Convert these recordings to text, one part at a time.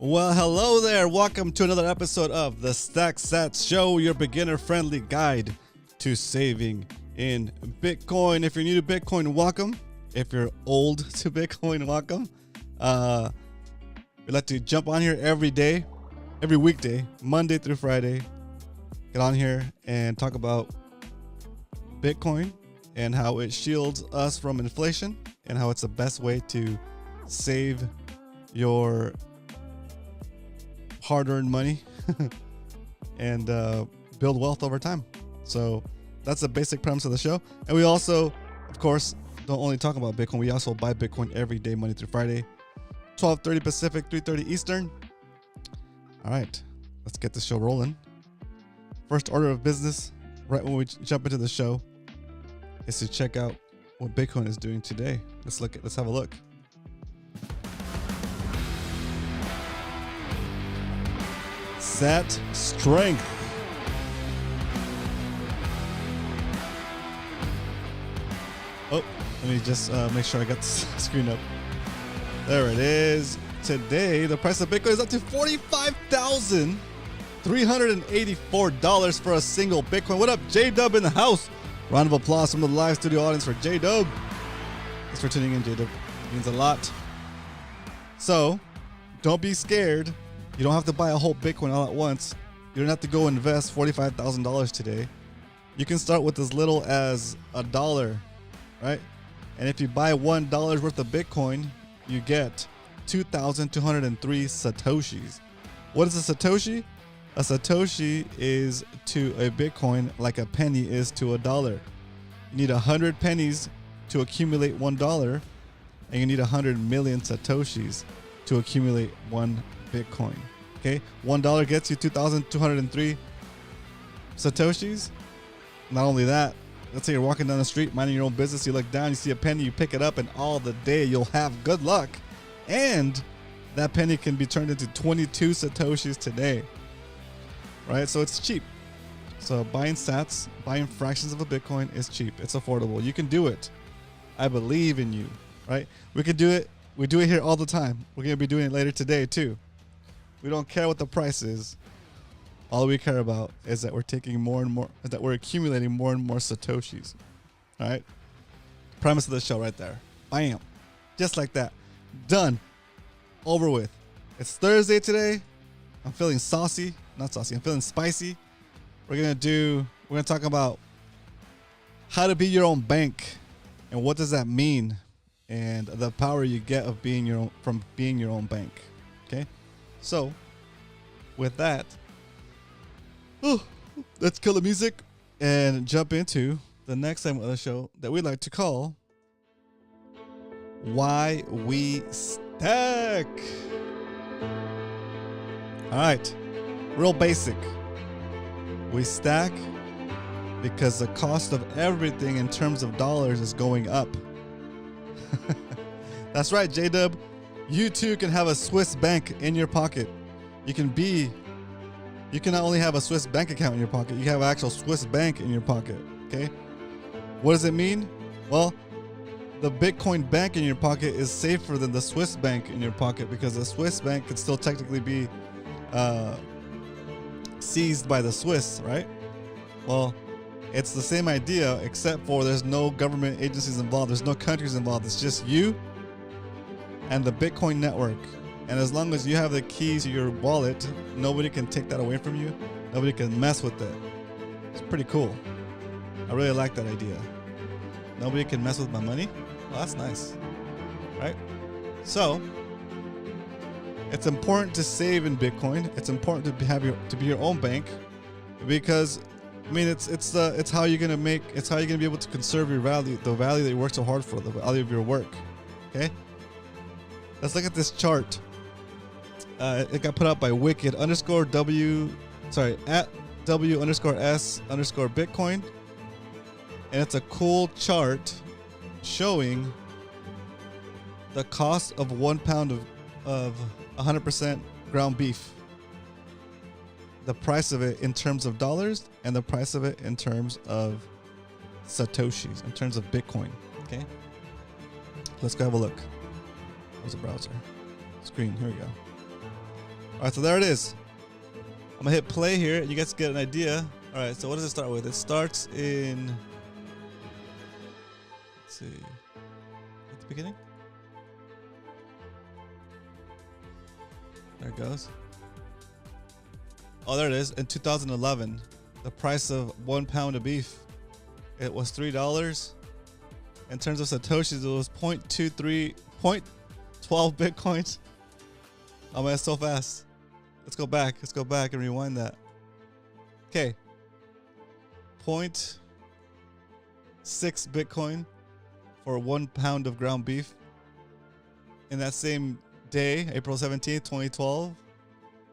Well, hello there. Welcome to another episode of the StackSats Show, your beginner-friendly guide to saving in Bitcoin. If you're new to Bitcoin, welcome. If you're old to Bitcoin, welcome. We like to jump on here every day, every weekday, Monday through Friday. Get on here and talk about Bitcoin and how it shields us from inflation and how it's the best way to save your hard-earned money and build wealth over time. So that's the basic premise of the show. And we also, of course, don't only talk about Bitcoin. We also buy Bitcoin every day, Monday through Friday, 12:30 Pacific, 3:30 Eastern. All right, let's get the show rolling. First order of business, right when we jump into the show, is to check out what Bitcoin is doing today. Let's have a look. Set strength. Oh, let me just make sure I got the screen up. There it is. Today, the price of Bitcoin is up to $45,384 for a single Bitcoin. What up, J-Dub in the house? Round of applause from the live studio audience for J-Dub. Thanks for tuning in, J-Dub. It means a lot. So, don't be scared. You don't have to buy a whole Bitcoin all at once. You don't have to go invest $45,000 today. You can start with as little as $1, right? And if you buy $1 worth of Bitcoin, you get 2,203 Satoshis. What is a Satoshi? A Satoshi is to a Bitcoin like a penny is to $1. You need 100 pennies to accumulate $1, and you need 100 million Satoshis to accumulate one Bitcoin. Okay, $1 gets you 2,203 Satoshis. Not only that, let's say you're walking down the street, minding your own business, you look down, you see a penny, you pick it up, and all the day you'll have good luck. And that penny can be turned into 22 Satoshis today. Right? So it's cheap. So buying sats, buying fractions of a Bitcoin is cheap. It's affordable. You can do it. I believe in you. Right? We can do it. We do it here all the time. We're going to be doing it later today too. We don't care what the price is. All we care about is that we're taking more and more, that we're accumulating more and more Satoshis. All right? Premise of the show right there. Bam. Just like that. Done. Over with. It's Thursday today. I'm feeling saucy. Not saucy. I'm feeling spicy. We're going to talk about how to be your own bank and what does that mean and the power you get of being your own, from being your own bank. Okay? So, with that, let's kill the music and jump into the next segment of the show that we like to call Why We Stack. All right, real basic. We stack because the cost of everything in terms of dollars is going up. That's right, J-Dub. You too can have a Swiss bank in your pocket. You can not only have a Swiss bank account in your pocket, you can have an actual Swiss bank in your pocket, okay? What does it mean? Well, the Bitcoin bank in your pocket is safer than the Swiss bank in your pocket because the Swiss bank could still technically be seized by the Swiss, right? Well, it's the same idea except for there's no government agencies involved. There's no countries involved. It's just you and the Bitcoin network. And as long as you have the keys to your wallet, nobody can take that away from you. Nobody can mess with it. It's pretty cool. I really like that idea. Nobody can mess with my money. Well, that's nice, right? So it's important to save in Bitcoin. It's important to be your own bank because I mean it's how you're gonna be able to conserve your value, the value that you work so hard for, the value of your work. Okay. Let's look at this chart. It got put out by Wicked at W_S_Bitcoin. And it's a cool chart showing the cost of 1 pound of 100% ground beef. The price of it in terms of dollars and the price of it in terms of Satoshis, in terms of Bitcoin. Okay. Let's go have a look. Where's the browser? Screen. Here we go. All right, so there it is. I'm gonna hit play here, and you guys get an idea. All right, so what does it start with? It starts in. Let's see. At the beginning. There it goes. Oh, there it is. In 2011, the price of 1 pound of beef, it was $3. In terms of satoshis, it was 0.12 bitcoins. Oh man, it's so fast. Let's go back. Let's go back and rewind that. Okay. 0.6 Bitcoin for 1 pound of ground beef. In that same day, April 17th, 2012,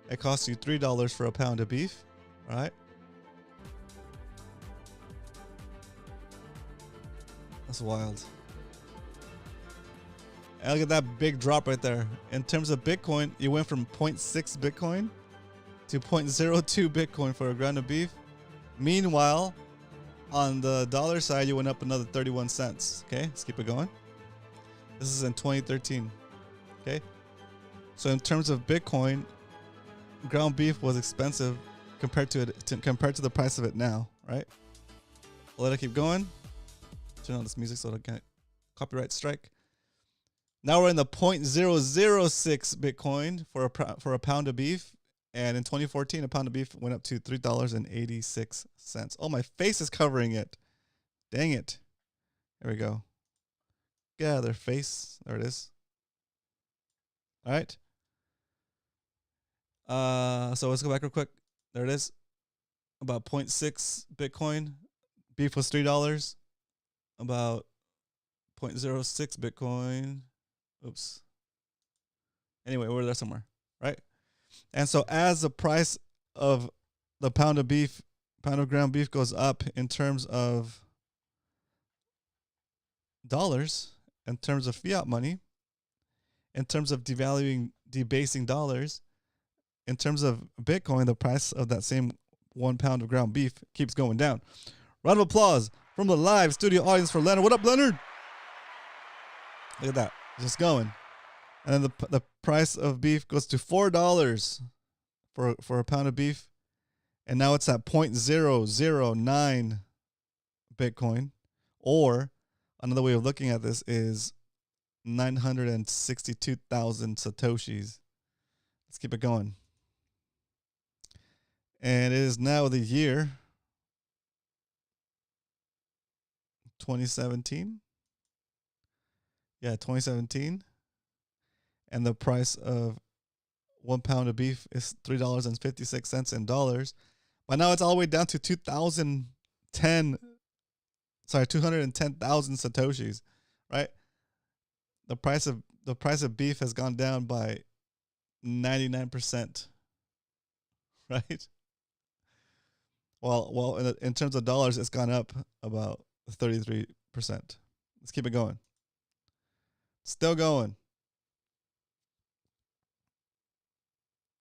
it cost you $3 for a pound of beef. All right. That's wild. And look at that big drop right there. In terms of Bitcoin, you went from 0.6 Bitcoin to 0.02 Bitcoin for a ground of beef. Meanwhile, on the dollar side, you went up another 31 cents. Okay, let's keep it going. This is in 2013. Okay. So in terms of Bitcoin, ground beef was expensive compared to the price of it now, right? Let it keep going. Turn on this music so I don't get copyright strike. Now we're in the 0.006 Bitcoin for a pound of beef, and in 2014, a pound of beef went up to $3.86. Oh, my face is covering it. Dang it! There we go. Get out of their face. There it is. All right. So let's go back real quick. There it is. About 0.6 Bitcoin. Beef was $3. About 0.06 Bitcoin. Oops. Anyway, we're there somewhere, right? And so as the price of the pound of ground beef goes up in terms of dollars, in terms of fiat money, in terms of debasing dollars, in terms of Bitcoin, the price of that same 1 pound of ground beef keeps going down. Round of applause from the live studio audience for Leonard. What up, Leonard? Look at that. Just going. And then the price of beef goes to $4 for a pound of beef. And now it's at 0.009 Bitcoin. Or another way of looking at this is 962,000 Satoshis. Let's keep it going. And it is now the year 2017. Yeah, 2017. And the price of 1 pound of beef is $3.56 in dollars. But now it's all the way down to 210,000 Satoshis, right? The price of beef has gone down by 99%, right? Well, in terms of dollars, it's gone up about 33%. Let's keep it going. Still going.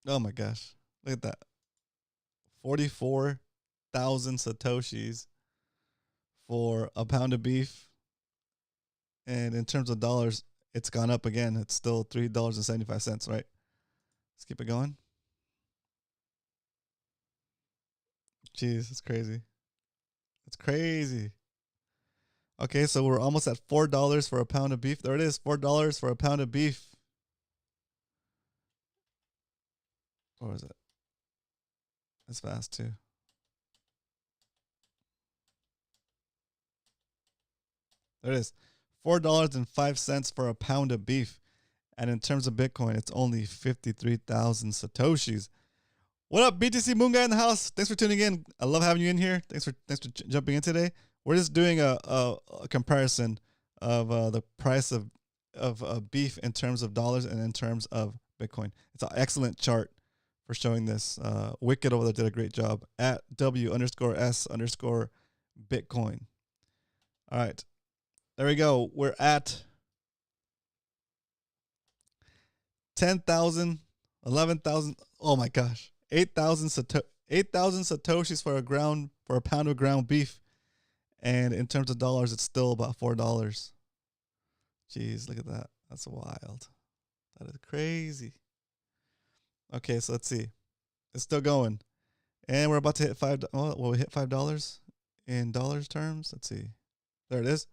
Oh my gosh. Look at that. 44,000 Satoshis for a pound of beef. And in terms of dollars, it's gone up again. It's still $3.75, right? Let's keep it going. Jeez, it's crazy. It's crazy. Okay, so we're almost at $4 for a pound of beef. There it is, $4 for a pound of beef. Or is it? It's fast too. There it is. $4.05 for a pound of beef. And in terms of Bitcoin, it's only 53,000 Satoshis. What up, BTC Moon Guy in the house? Thanks for tuning in. I love having you in here. Thanks for jumping in today. We're just doing a comparison of the price of beef in terms of dollars and in terms of Bitcoin. It's an excellent chart for showing this. Wicked over there did a great job at W_S_Bitcoin. All right. There we go. We're at 10,000, 11,000. Oh my gosh. 8,000 Satoshis for a pound of ground beef. And in terms of dollars, it's still about $4. Jeez, look at that. That's wild. That is crazy. Okay, so let's see. It's still going. And we're about to hit we hit $5 in dollars terms. Let's see. There it is.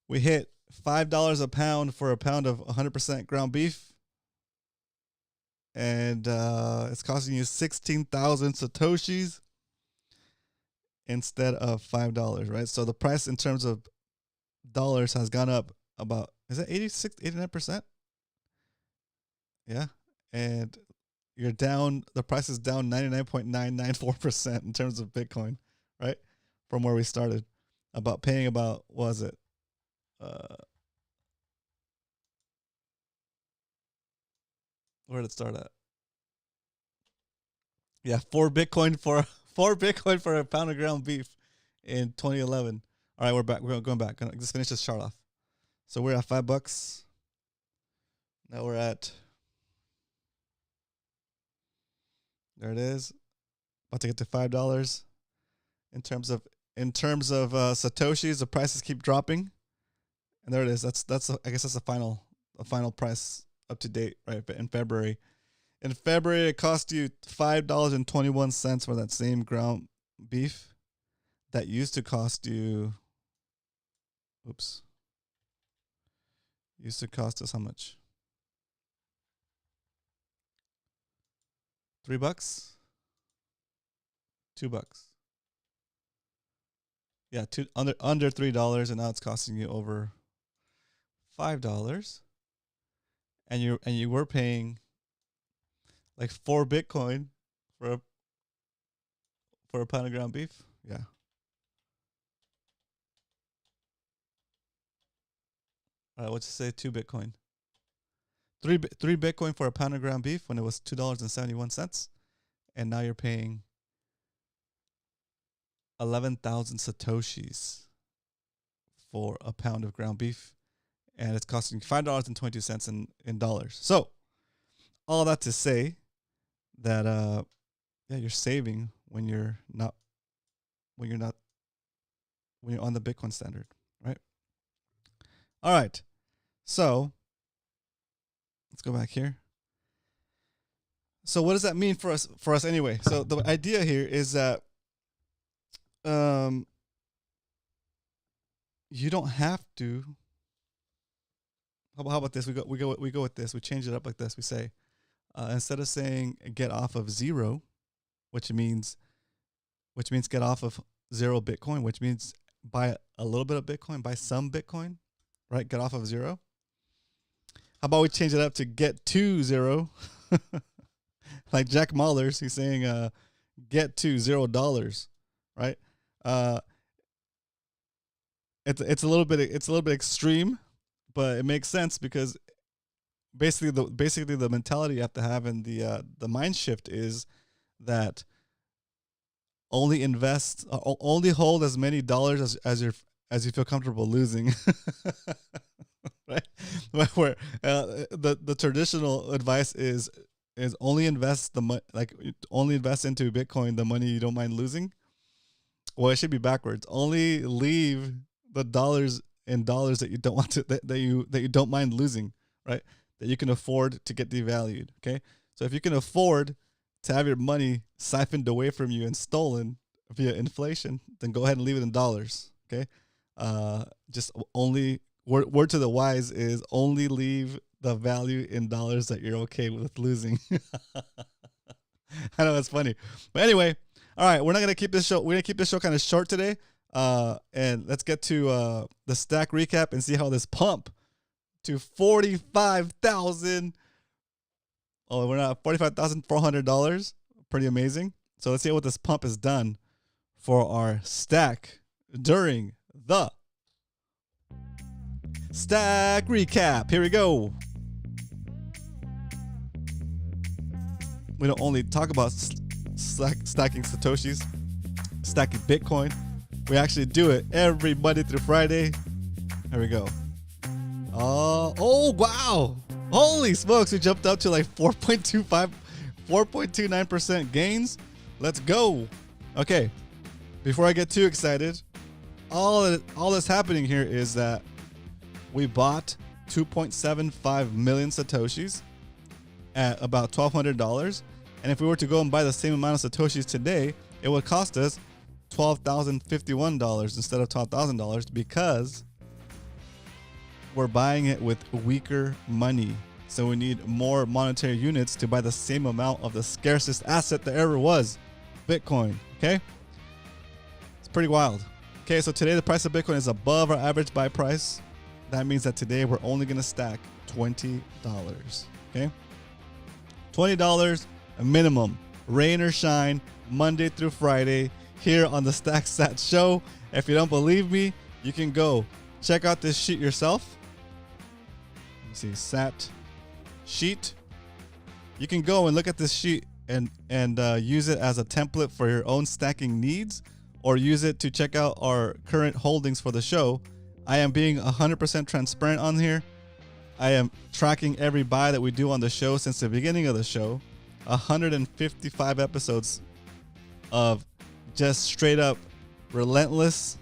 We hit $5 a pound for a pound of 100% ground beef. And it's costing you 16,000 Satoshis instead of $5, right? So the price in terms of dollars has gone up about, is it 89%? Yeah. And you're down, the price is down 99.994% in terms of Bitcoin, right? From where we started. About paying about, what was it? Where did it start at? Yeah, 4 Bitcoin for a pound of ground beef in 2011. All right, we're back. We're going back. Gonna just finish this chart off. So we're at $5. Now we're at, there it is. About to get to $5. In terms of Satoshis, the prices keep dropping. And there it is. That's I guess that's the final price up to date, right? In February. In February, it cost you $5.21 for that same ground beef that used to cost you, used to cost us how much? $3? $2. Yeah, under $3, and now it's costing you over $5. And you were paying like 4 Bitcoin for a pound of ground beef. Yeah. All right, what's it say? 2 Bitcoin. 3 Bitcoin for a pound of ground beef when it was $2.71, and now you're paying 11,000 Satoshis for a pound of ground beef, and it's costing $5.22 in dollars. So, all that to say that you're saving when you're on the Bitcoin standard, right? All right. So, let's go back here. So what does that mean for us anyway? So the idea here is that you don't have to. How about this? We go with this. We change it up like this. We say instead of saying get off of 0, which means get off of 0 Bitcoin, which means buy a little bit of Bitcoin, buy some Bitcoin, right? Get off of 0. How about we change it up to get to 0? Like Jack Mallers, he's saying get to $0, right? It's a little bit extreme, but it makes sense because basically the mentality you have to have in the mind shift is that only hold as many dollars as you feel comfortable losing. Right? Where the traditional advice is only invest only invest into Bitcoin the money you don't mind losing. Well, it should be backwards. Only leave the dollars that you don't want to that you don't mind losing, right? That you can afford to get devalued. Okay, so if you can afford to have your money siphoned away from you and stolen via inflation, then go ahead and leave it in dollars. Okay, just only word to the wise is only leave the value in dollars that you're okay with losing. I know that's funny, but anyway, all right, we're not gonna keep this show. We're gonna keep this show kind of short today. And let's get to the stack recap and see how this pump to 45,000. Oh, we're not $45,400. Pretty amazing. So let's see what this pump has done for our stack during the stack recap. Here we go. We don't only talk about stacking Satoshis, stacking Bitcoin. We actually do it every Monday through Friday. Here we go. Oh, wow. Holy smokes. We jumped up to like 4.29% gains. Let's go. Okay. Before I get too excited, all that's happening here is that we bought 2.75 million Satoshis, at about $1,200. And if we were to go and buy the same amount of Satoshis today, it would cost us $12,051 instead of $12,000 because we're buying it with weaker money. So we need more monetary units to buy the same amount of the scarcest asset there ever was, Bitcoin. Okay? It's pretty wild. Okay, so today the price of Bitcoin is above our average buy price. That means that today we're only going to stack $20. Okay? $20 a minimum. Rain or shine, Monday through Friday here on the StackSat show. If you don't believe me, you can go check out this sheet yourself. Let me see, SAT sheet. You can go and look at this sheet and use it as a template for your own stacking needs, or use it to check out our current holdings for the show. I am being 100% transparent on here. I am tracking every buy that we do on the show since the beginning of the show. 155 episodes of just straight up relentless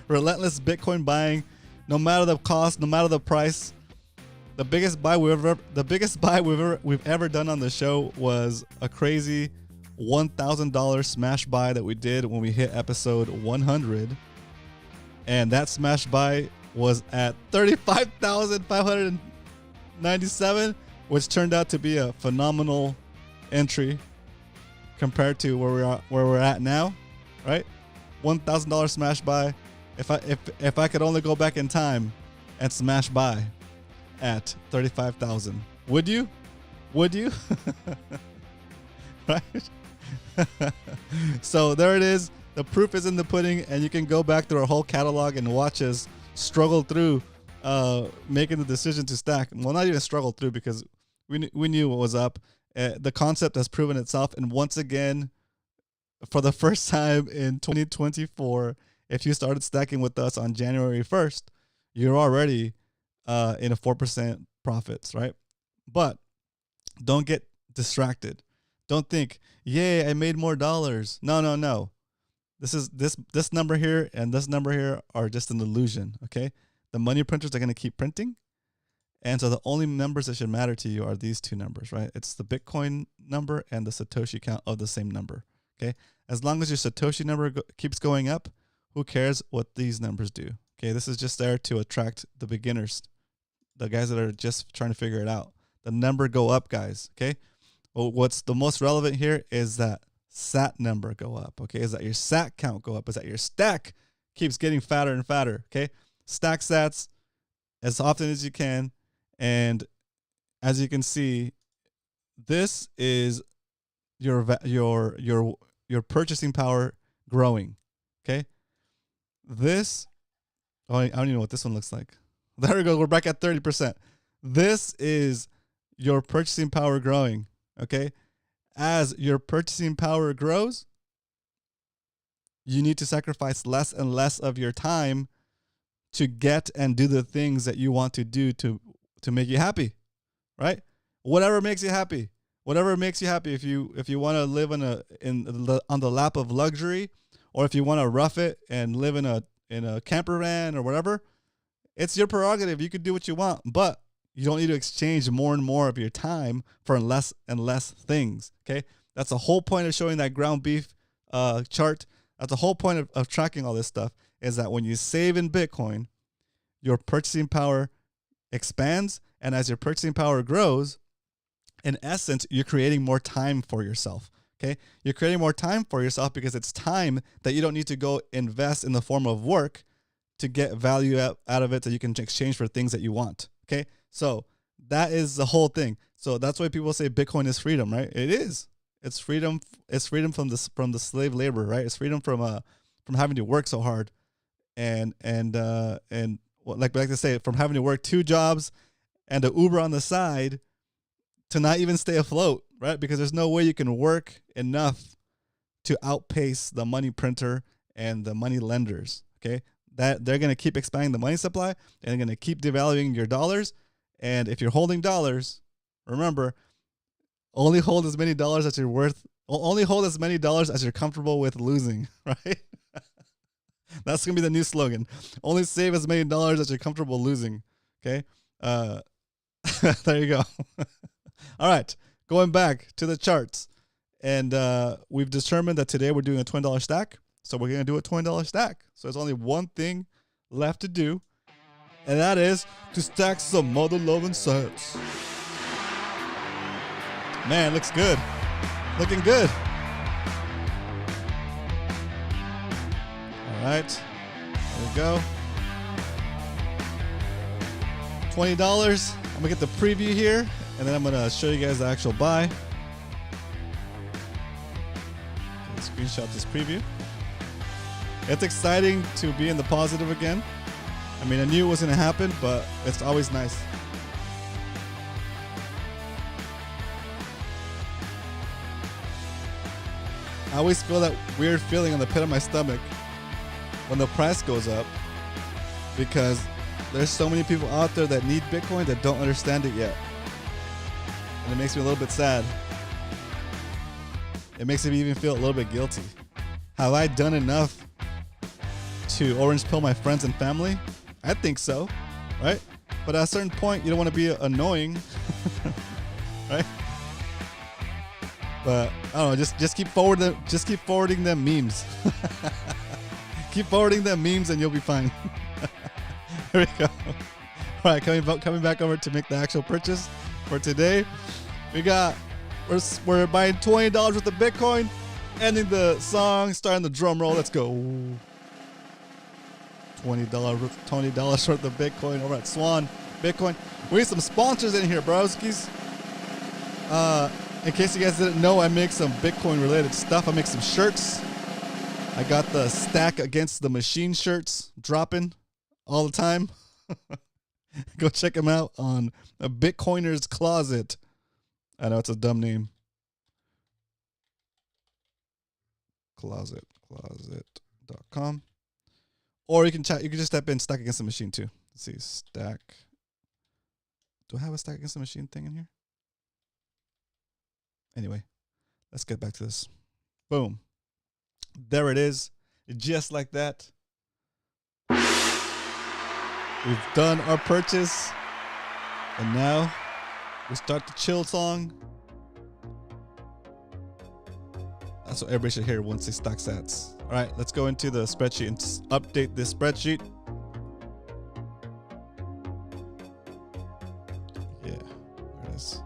relentless Bitcoin buying, no matter the cost, no matter the price. The biggest buy we've ever done on the show was a crazy $1,000 smash buy that we did when we hit episode 100, and that smash buy was at 35,597, which turned out to be a phenomenal entry compared to where we're at now, right? $1,000 smash buy. If I could only go back in time and smash buy at 35,000, would you? Would you? Right? So there it is. The proof is in the pudding, and you can go back through our whole catalog and watch us struggle through making the decision to stack. Well, not even struggle through, because we knew what was up. The concept has proven itself, and once again, for the first time in 2024, if you started stacking with us on January 1st, you're already in a 4% profits, right? But don't get distracted. Don't think, yay, I made more dollars. No. This number here and this number here are just an illusion, okay? The money printers are going to keep printing. And so the only numbers that should matter to you are these two numbers, right? It's the Bitcoin number and the Satoshi count of the same number, okay? As long as your Satoshi number keeps going up, who cares what these numbers do? Okay, this is just there to attract the beginners, the guys that are just trying to figure it out. The number go up, guys, okay? Well, what's the most relevant here is that SAT number go up, okay? Is that your SAT count go up? Is that your stack keeps getting fatter and fatter, okay? Stack sats as often as you can. And as you can see, this is your purchasing power growing, okay? This, I don't even know what this one looks like. There we go. We're back at 30%. This is your purchasing power growing, okay? As your purchasing power grows, you need to sacrifice less and less of your time to get and do the things that you want to do to make you happy, right? Whatever makes you happy. Whatever makes you happy. If you want to live on the lap of luxury, or if you want to rough it and live in a camper van or whatever, it's your prerogative. You can do what you want, but you don't need to exchange more and more of your time for less and less things. Okay, that's the whole point of showing that ground beef chart. That's the whole point of tracking all this stuff, is that when you save in Bitcoin, your purchasing power expands, and as your purchasing power grows, in essence, you're creating more time for yourself. Okay, you're creating more time for yourself because it's time that you don't need to go invest in the form of work to get value out of it that you can exchange for things that you want. Okay, so that is the whole thing. So that's why people say Bitcoin is freedom, right? It is. It's freedom. It's freedom from the slave labor, right? It's freedom from having to work so hard, and like to say, from having to work 2 jobs and an Uber on the side to not even stay afloat, right? Because there's no way you can work enough to outpace the money printer and the money lenders. Okay, that they're going to keep expanding the money supply, and they're going to keep devaluing your dollars. And if you're holding dollars, remember, only hold as many dollars as you're worth. Only hold as many dollars as you're comfortable with losing, right? That's going to be the new slogan. Only save as many dollars as you're comfortable losing, okay? There you go. All right, going back to the charts. And we've determined that today we're doing a $20 stack. So we're going to do a $20 stack. So there's only one thing left to do. And that is to stack some mother loving sets. Man, looks good. Looking good. All right. There we go. $20. I'm going to get the preview here. And then I'm going to show you guys the actual buy. Screenshot this preview. It's exciting to be in the positive again. I mean, I knew it was going to happen, but it's always nice. I always feel that weird feeling in the pit of my stomach when the price goes up, because there's so many people out there that need Bitcoin that don't understand it yet. And it makes me a little bit sad. It makes me even feel a little bit guilty. Have I done enough to orange pill my friends and family? I think so, right? But at a certain point, you don't want to be annoying, right? But I don't know. Just keep forwarding them memes. Keep forwarding them memes, and you'll be fine. Here we go. All right, coming back over to make the actual purchase for today. We're buying $20 worth of Bitcoin, ending the song, starting the drum roll. Let's go. $20 worth of Bitcoin over at Swan Bitcoin. We need some sponsors in here, broskies. In case you guys didn't know, I make some Bitcoin related stuff. I make some shirts. I got the Stack Against the Machine shirts dropping all the time. Go check them out on a Bitcoiner's Closet. I know it's a dumb name. Closet.com. Or you can just type in Stack Against the Machine too. Let's see, Stack. Do I have a Stack Against the Machine thing in here? Anyway, let's get back to this. Boom. There it is. Just like that. We've done our purchase. And now we start the chill song. That's what everybody should hear once they stack sats. All right, let's go into the spreadsheet and update this spreadsheet. Yeah, there it is.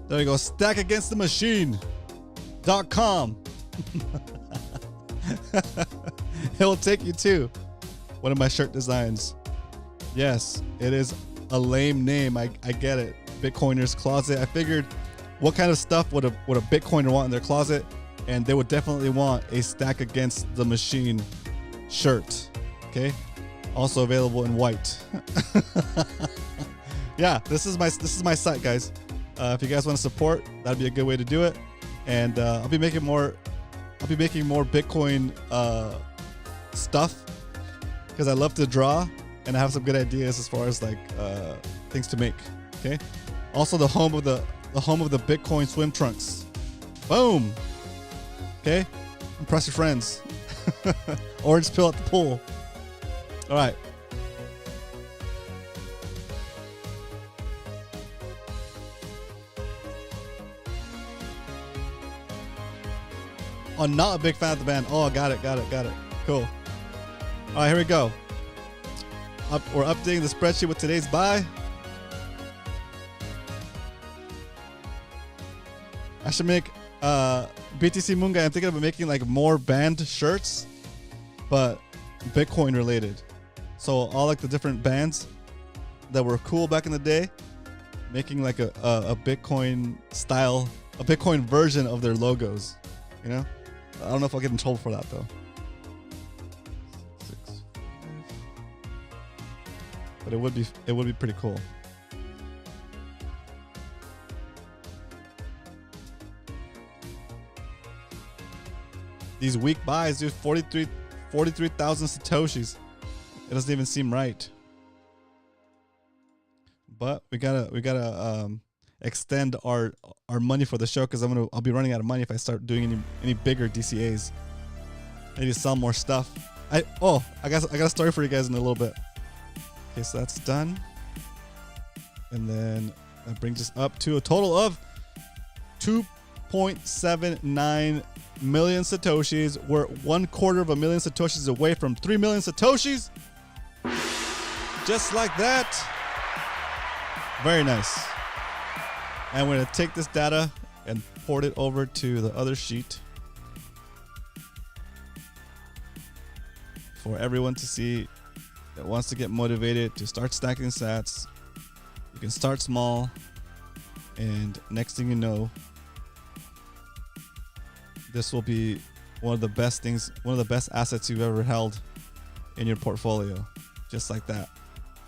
There you go. StackAgainstTheMachine.com. It'll take you to one of my shirt designs. Yes, it is a lame name. I get it. Bitcoiner's Closet. I figured what kind of stuff would a Bitcoiner want in their closet, and they would definitely want a Stack Against the Machine shirt. Okay, also available in white. Yeah, this is my site, guys. If you guys want to support, that'd be a good way to do it. And I'll be making more Bitcoin stuff because I love to draw and I have some good ideas as far as like things to make. Okay. Also, the home of the Bitcoin swim trunks. Boom. Okay. Impress your friends. Orange pill at the pool. All right. Oh, not a big fan of the band. Oh, got it. Cool. All right, here we go. We're updating the spreadsheet with today's buy. I should make BTC Moon Guy. I'm thinking of making like more band shirts, but Bitcoin related. So all like the different bands that were cool back in the day, making like a Bitcoin style, a Bitcoin version of their logos. You know, I don't know if I'll get in trouble for that though. But it would be pretty cool. These weak buys, dude, 43,000 Satoshis. It doesn't even seem right. But we gotta extend our money for the show because I'll be running out of money if I start doing any bigger DCAs. I need to sell more stuff. I got a story for you guys in a little bit. Okay, so that's done. And then that brings us up to a total of 2.79 million Satoshis. We're 1/4 Satoshis away from 3 million Satoshis. Just like that. Very nice. And we're going to take this data and port it over to the other sheet for everyone to see that wants to get motivated to start stacking sats. You can start small, and next thing you know, this will be one of the best things, one of the best assets you've ever held in your portfolio. Just like that.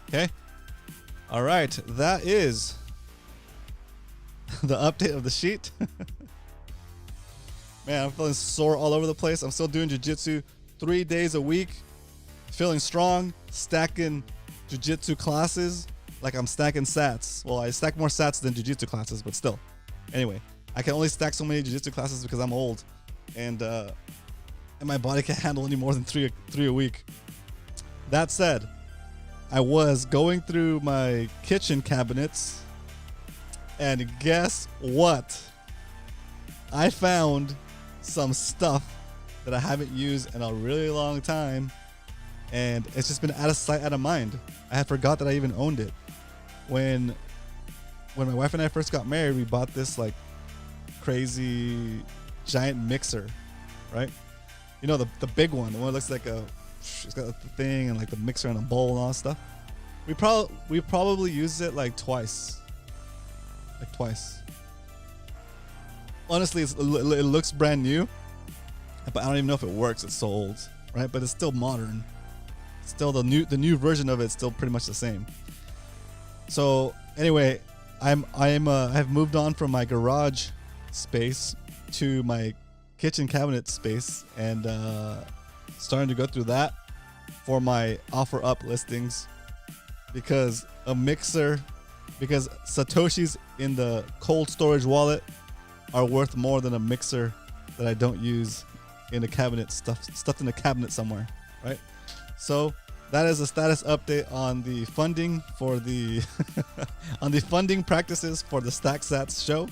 Okay? All right, that is the update of the sheet. Man, I'm feeling sore all over the place. I'm still doing jiu-jitsu 3 days a week. Feeling strong, stacking jiu-jitsu classes like I'm stacking sats. Well, I stack more sats than jiu-jitsu classes, but still. Anyway, I can only stack so many jiu-jitsu classes because I'm old, and my body can't handle any more than three a week. That said, I was going through my kitchen cabinets, and guess what? I found some stuff that I haven't used in a really long time, and it's just been out of sight, out of mind. I had forgot that I even owned it. When my wife and I first got married, we bought this like crazy giant mixer, right? You know, the big one, the one that looks like it's got the thing and like the mixer and a bowl and all that stuff. We probably used it like twice. Honestly, it looks brand new, but I don't even know if it works. It's so old, right? But it's still modern. Still the new version of it's still pretty much the same. So anyway, I've moved on from my garage space to my kitchen cabinet space, and starting to go through that for my offer up listings, because Satoshis in the cold storage wallet are worth more than a mixer that I don't use in a cabinet, stuffed in a cabinet somewhere, right? So that is a status update on the funding for the on the funding practices for the StackSats show.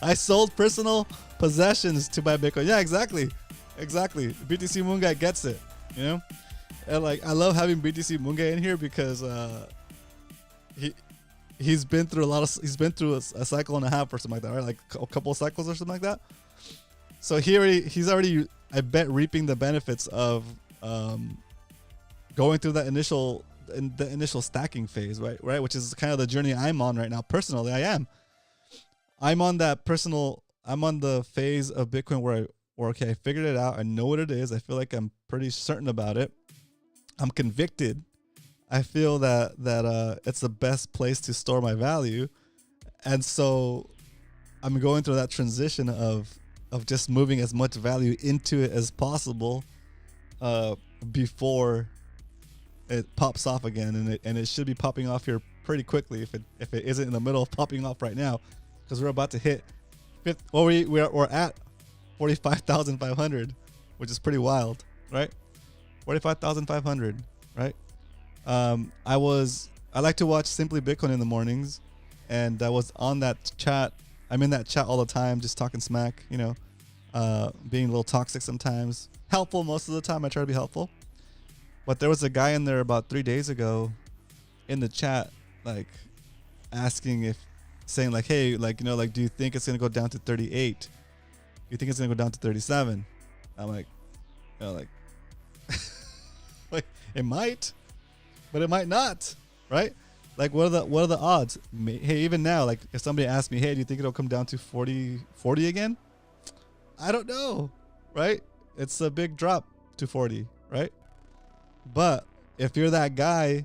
I sold personal possessions to buy Bitcoin. Yeah, exactly. BTC Moon Guy gets it, you know? And like, I love having BTC Moon Guy in here because he's been through a cycle and a half or something like that, right? Like a couple of cycles or something like that. So he's already, I bet, reaping the benefits of going through that initial stacking phase, right? Which is kind of the journey I'm on right now. Personally, I'm on the phase of Bitcoin where okay, I figured it out. I know what it is. I feel like I'm pretty certain about it. I'm convicted. I feel that it's the best place to store my value. And so I'm going through that transition of just moving as much value into it as possible before it pops off again. And it should be popping off here pretty quickly if it isn't in the middle of popping off right now, because we're about to hit we're at 45,500, which is pretty wild, right? 45,500, right? I like to watch Simply Bitcoin in the mornings, and I was on that chat. I'm in that chat all the time, just talking smack, you know, being a little toxic sometimes. Helpful most of the time. I try to be helpful. But there was a guy in there about 3 days ago in the chat, like saying like, hey, like, you know, like, do you think it's going to go down to 38? Do you think it's going to go down to 37? I'm like, you know, like, like, it might, but it might not, right? Like, what are the odds? Hey, even now, like, if somebody asked me, hey, do you think it'll come down to 40 again? I don't know, right? It's a big drop to 40, right? But if you're that guy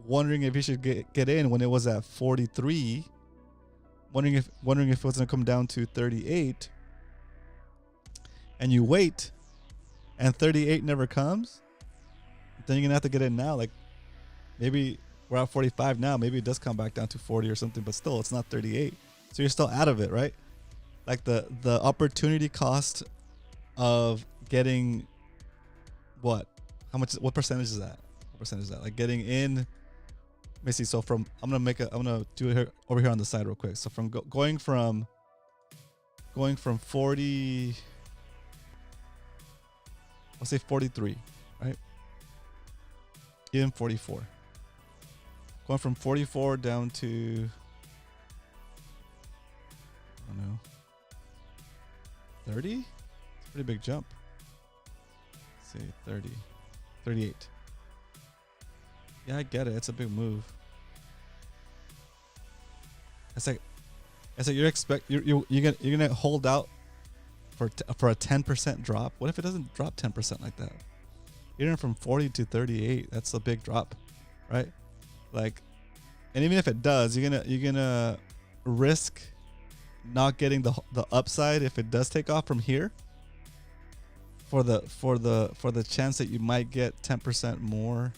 wondering if you should get in when it was at 43, wondering if it was going to come down to 38, and you wait, and 38 never comes, then you're going to have to get in now. Like, maybe we're at 45 now. Maybe it does come back down to 40 or something, but still, it's not 38. So you're still out of it, right? Like the opportunity cost of getting what? How much? What percentage is that? What percentage is that? Like getting in. Let me see. So from I'm gonna do it here, over here on the side real quick. So from going from 40. I'll say 43, right? Even 44. Going from 44 down to, I don't know, 30? It's a pretty big jump. Let's see, 30, 38. Yeah, I get it. It's a big move. It's like you're gonna hold out for a 10% drop. What if it doesn't drop 10% like that? Even from 40 to 38, that's a big drop, right? Like, and even if it does, you're gonna risk not getting the upside if it does take off from here. For the chance that you might get 10% more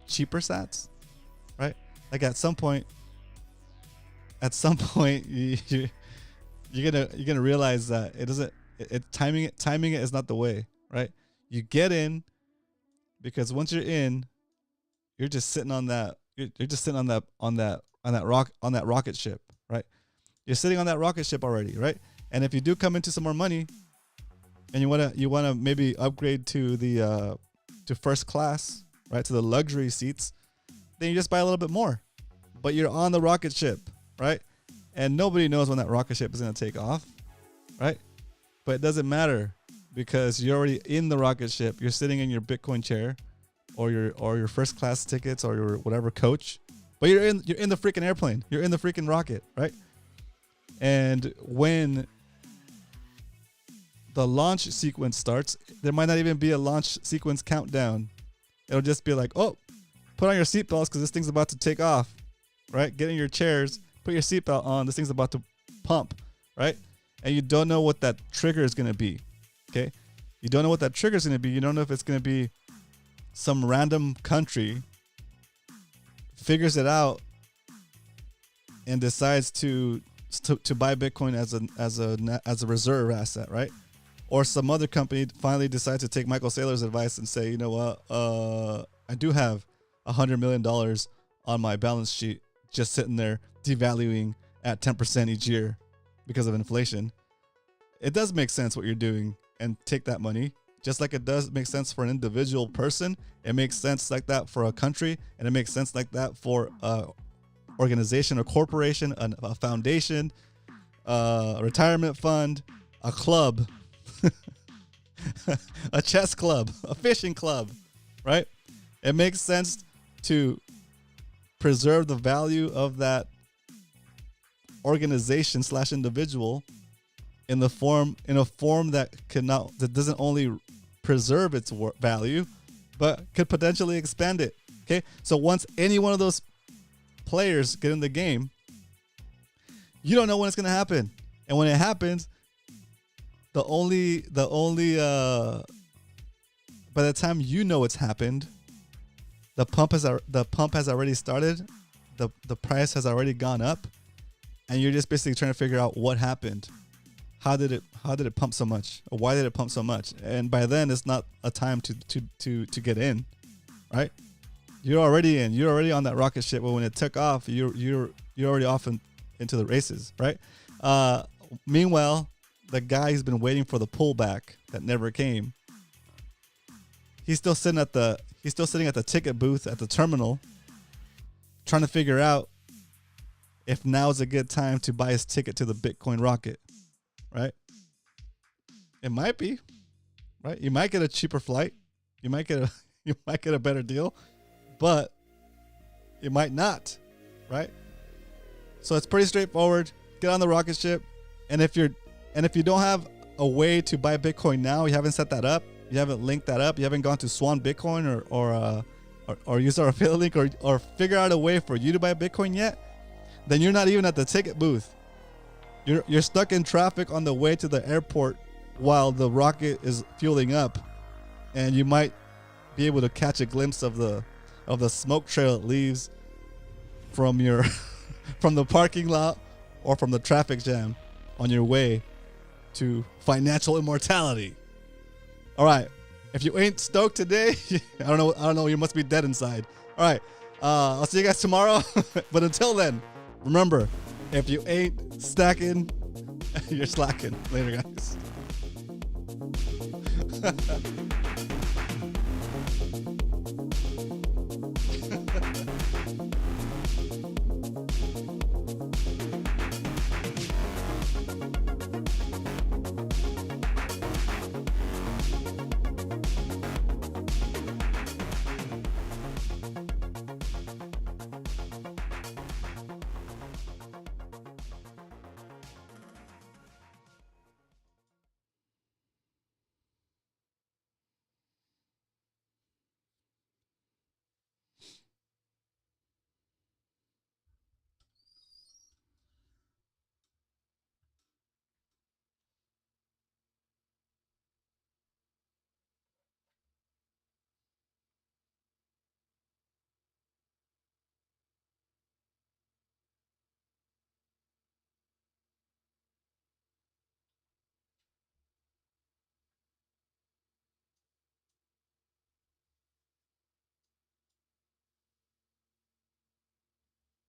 cheaper sats, right? Like at some point you're gonna realize that it doesn't. Timing it is not the way, right? You get in because once you're in, you're just sitting on that. You're just sitting on that rocket ship, right? You're sitting on that rocket ship already, right? And if you do come into some more money, and you wanna maybe upgrade to the to first class, right, to the luxury seats, then you just buy a little bit more, but you're on the rocket ship, right? And nobody knows when that rocket ship is going to take off, right? But it doesn't matter because you're already in the rocket ship. You're sitting in your Bitcoin chair or your first class tickets or your whatever coach, but you're in the freaking airplane. You're in the freaking rocket, right? And when the launch sequence starts, there might not even be a launch sequence countdown. It'll just be like, oh, put on your seatbelts because this thing's about to take off, right? Get in your chairs. Put your seatbelt on. This thing's about to pump, right? And you don't know what that trigger is going to be, okay? You don't know what that trigger is going to be. You don't know if it's going to be some random country figures it out and decides to buy Bitcoin as a reserve asset, right? Or some other company finally decides to take Michael Saylor's advice and say, you know what, I do have $100 million on my balance sheet just sitting there devaluing at 10% each year because of inflation. It does make sense what you're doing and take that money, just like it does make sense for an individual person. It makes sense like that for a country, and it makes sense like that for a organization, a corporation, a foundation, a retirement fund, a club, a chess club, a fishing club, right? It makes sense to preserve the value of that organization / individual in a form that doesn't only preserve its value, but could potentially expand it. Okay, so once any one of those players get in the game, you don't know when it's gonna happen, and when it happens, the only by the time you know it's happened, the pump has already started, the price has already gone up, and you're just basically trying to figure out what happened. How did it pump so much? Or why did it pump so much? And by then it's not a time to get in, right? You're already in. You're already on that rocket ship. But when it took off, you're already off into the races, right? Meanwhile, the guy who's been waiting for the pullback that never came, he's still sitting at the ticket booth at the terminal, trying to figure out if now is a good time to buy his ticket to the Bitcoin rocket, right? It might be, right? You might get a cheaper flight, you might get a better deal, but you might not, right? So it's pretty straightforward. Get on the rocket ship, and if you don't have a way to buy Bitcoin now, you haven't set that up, you haven't linked that up, you haven't gone to Swan Bitcoin or use our affiliate link or figure out a way for you to buy Bitcoin yet, then you're not even at the ticket booth. You're stuck in traffic on the way to the airport while the rocket is fueling up, and you might be able to catch a glimpse of the smoke trail it leaves from your from the parking lot or from the traffic jam on your way to financial immortality. All right. If you ain't stoked today, I don't know. You must be dead inside. All right. I'll see you guys tomorrow. But until then, remember, if you ain't stacking, you're slacking. Later, guys.